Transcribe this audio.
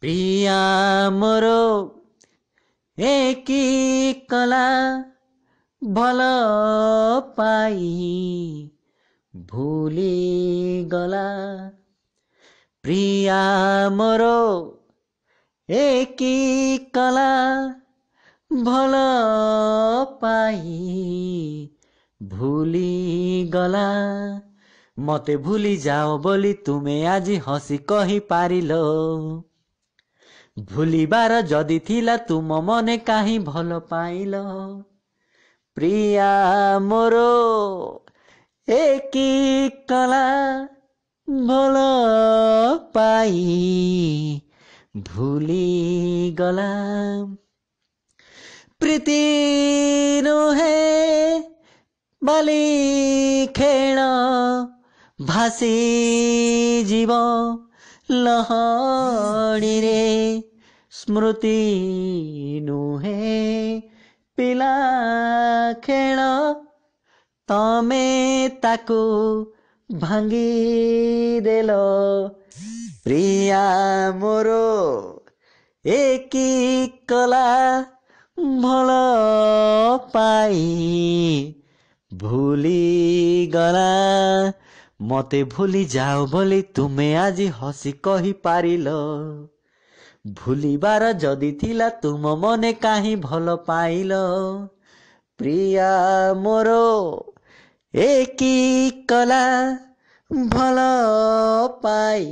ପ୍ରିୟା ମୋର ଏକି କଲା ଭଲ ପାଇ ଭୁଲି ଗଲା। ପ୍ରିୟା ମୋର ଏକି କଲା ଭଲ ପାଇ ଭୁଲି ଗଲା। ମତେ ଭୁଲି ଯାଅ ବୋଲି ତୁମେ ଆଜି ହସି କହି ପାରିଲ। ଭୁଲିବାର ଯଦି ଥିଲା ତୁମ ମନେ କାହିଁ ଭଲ ପାଇଲ। ପ୍ରିୟା ମୋର ଏକି କଲା ଭଲ ପାଇ ଭୁଲି ଗଲା। ପ୍ରୀତି ନୁହେଁ ବାଲି ଖେଳ ଭାସି ଯିବ ଲହଡ଼ିରେ। ସ୍ମୃତି ନୁହେଁ ପିଲା ଖେଳ ତମେ ତାକୁ ଭାଙ୍ଗିଦେଲ। ପ୍ରିୟା ମୋର ଏକି କଲା ଭଲ ପାଇ ଭୁଲି ଗଲା। ମତେ ଭୁଲି ଯାଅ ବୋଲି ତୁମେ ଆଜି ହସି କହି ପାରିଲ। ଭୁଲିବାର ଯଦି ଥିଲା ତୁମ ମନେ କାହିଁ ଭଲ ପାଇଲ। ପ୍ରିୟା ମୋର ଏକି କଲା ଭଲ ପାଇ